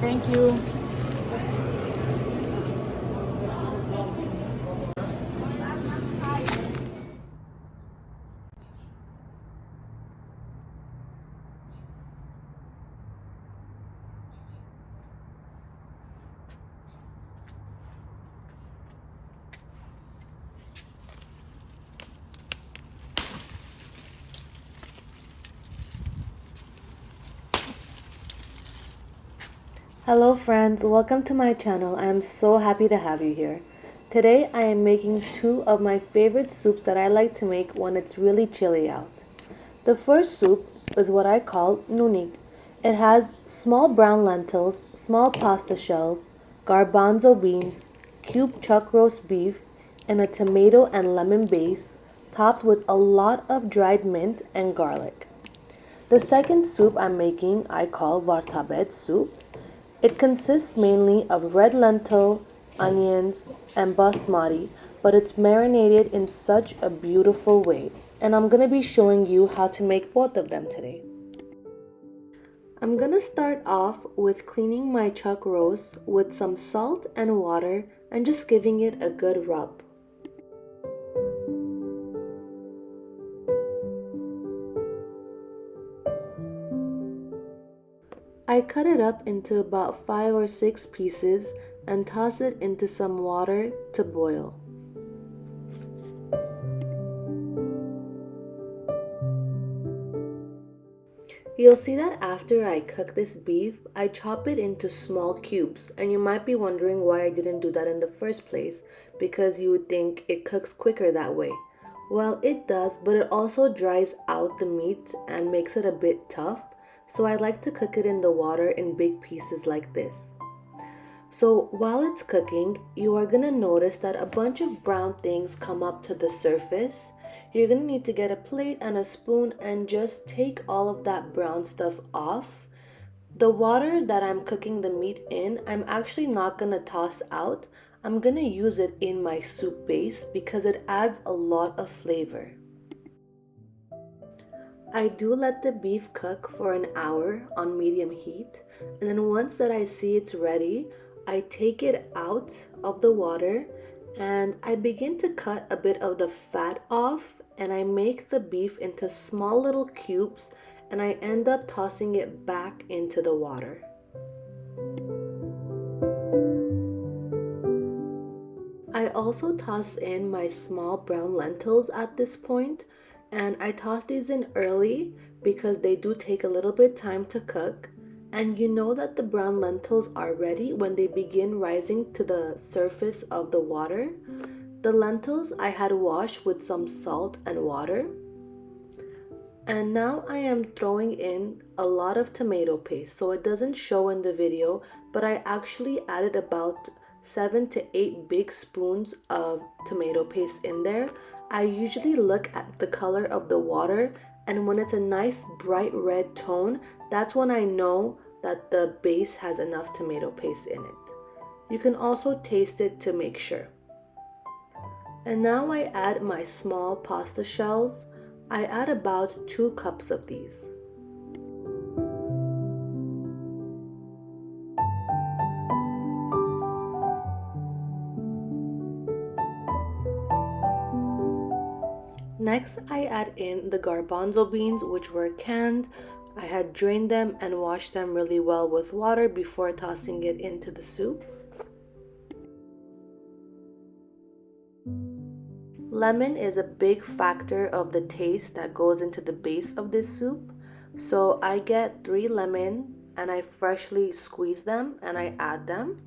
Thank you. Hello friends, welcome to my channel. I am so happy to have you here. Today I am making two of my favorite soups that I like to make when it's really chilly out. The first soup is what I call NUNIG. It has small brown lentils, small pasta shells, garbanzo beans, cubed chuck roast beef, and a tomato and lemon base topped with a lot of dried mint and garlic. The second soup I'm making I call VARTABED soup. It consists mainly of red lentil, onions, and basmati, but it's marinated in such a beautiful way. And I'm going to be showing you how to make both of them today. I'm going to start off with cleaning my chuck roast with some salt and water and just giving it a good rub. I cut it up into about 5 or 6 pieces and toss it into some water to boil. You'll see that after I cook this beef, I chop it into small cubes, and you might be wondering why I didn't do that in the first place, because you would think it cooks quicker that way. Well, it does, but it also dries out the meat and makes it a bit tough. So I like to cook it in the water in big pieces like this. So while it's cooking, you are going to notice that a bunch of brown things come up to the surface. You're going to need to get a plate and a spoon and just take all of that brown stuff off. The water that I'm cooking the meat in, I'm actually not going to toss out. I'm going to use it in my soup base because it adds a lot of flavor. I do let the beef cook for an hour on medium heat, and then once that I see it's ready, I take it out of the water and I begin to cut a bit of the fat off, and I make the beef into small little cubes, and I end up tossing it back into the water. I also toss in my small brown lentils at this point, and I toss these in early because they do take a little bit time to cook. And you know that the brown lentils are ready when they begin rising to the surface of the water. The lentils I had washed with some salt and water. And now I am throwing in a lot of tomato paste, so it doesn't show in the video, but I actually added about 7 to 8 big spoons of tomato paste in there. I usually look at the color of the water, and when it's a nice bright red tone, that's when I know that the base has enough tomato paste in it. You can also taste it to make sure. And now I add my small pasta shells. I add about 2 cups of these. Next, I add in the garbanzo beans, which were canned. I had drained them and washed them really well with water before tossing it into the soup. Lemon is a big factor of the taste that goes into the base of this soup. So I get 3 lemon and I freshly squeeze them and I add them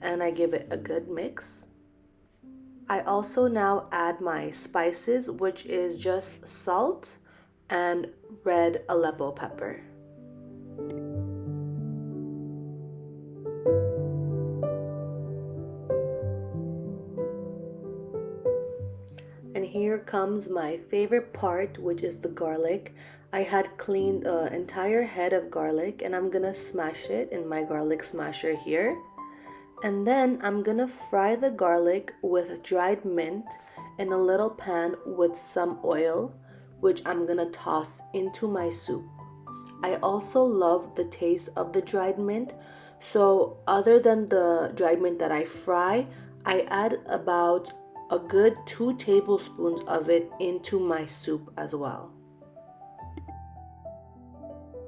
and I give it a good mix. I also now add my spices, which is just salt and red Aleppo pepper. And here comes my favorite part, which is the garlic. I had cleaned an entire head of garlic and I'm gonna smash it in my garlic smasher here. And then I'm gonna fry the garlic with dried mint in a little pan with some oil, which I'm gonna toss into my soup. I also love the taste of the dried mint, So other than the dried mint that I fry, I add about a good 2 tablespoons of it into my soup as well.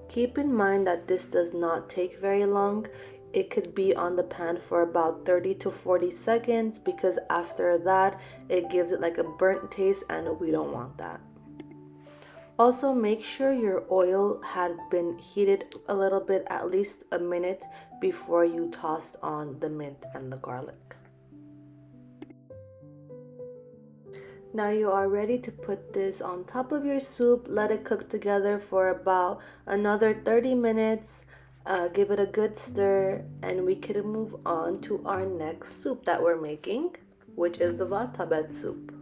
Keep in mind that this does not take very long. It could be on the pan for about 30 to 40 seconds because after that it gives it like a burnt taste and we don't want that. Also, make sure your oil had been heated a little bit, at least a minute, before you tossed on the mint and the garlic. Now you are ready to put this on top of your soup. Let it cook together for about another 30 minutes. Give it a good stir, and we can move on to our next soup that we're making, which is the VARTABED soup.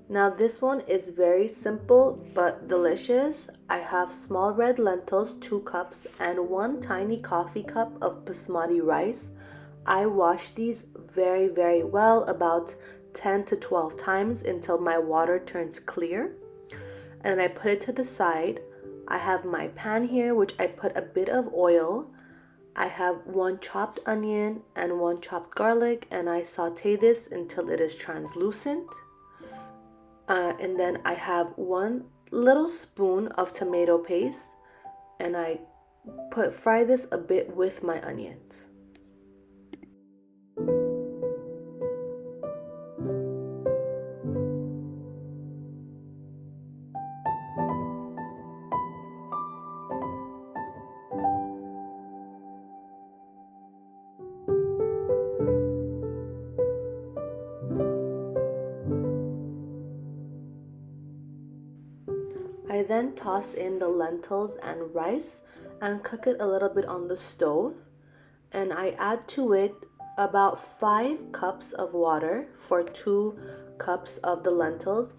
Now this one is very simple but delicious. I have small red lentils, 2 cups, and 1 tiny coffee cup of basmati rice. I wash these very well, about 10 to 12 times until my water turns clear. And I put it to the side. I have my pan here, which I put a bit of oil. I have 1 chopped onion and 1 chopped garlic, and I saute this until it is translucent. And then I have 1 little spoon of tomato paste, and I fry this a bit with my onions. I then toss in the lentils and rice and cook it a little bit on the stove, and I add to it about 5 cups of water for 2 cups of the lentils.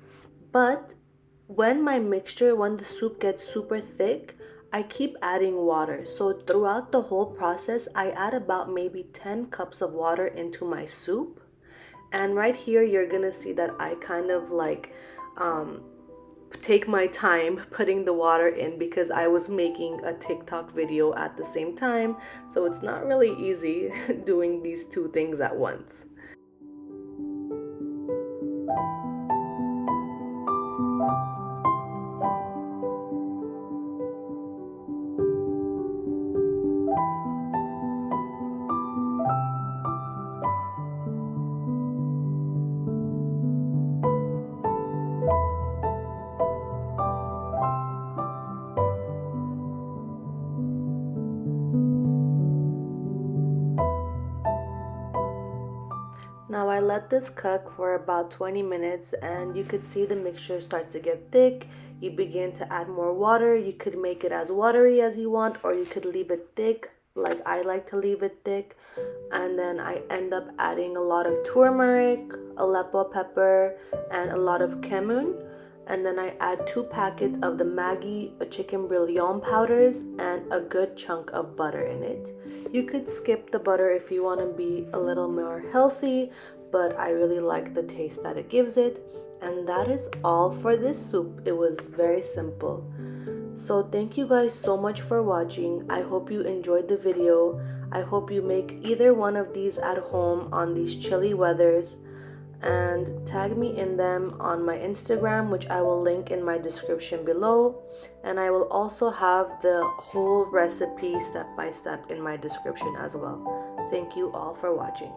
But when the soup gets super thick, I keep adding water. So throughout the whole process, I add about maybe 10 cups of water into my soup. And right here, you're gonna see that I kind of like take my time putting the water in because I was making a TikTok video at the same time, so it's not really easy doing these 2 things at once. Now I let this cook for about 20 minutes, and you could see the mixture starts to get thick. You begin to add more water. You could make it as watery as you want, or you could leave it thick like I like to leave it thick. And then I end up adding a lot of turmeric, Aleppo pepper, and a lot of cumin. And then I add 2 packets of the Maggi chicken bouillon powders and a good chunk of butter in it. You could skip the butter if you want to be a little more healthy, but I really like the taste that it gives it. And that is all for this soup. It was very simple. So thank you guys so much for watching. I hope you enjoyed the video. I hope you make either one of these at home on these chilly weathers, and tag me in them on my Instagram, which I will link in my description below, and I will also have the whole recipe step by step in my description as well. Thank you all for watching.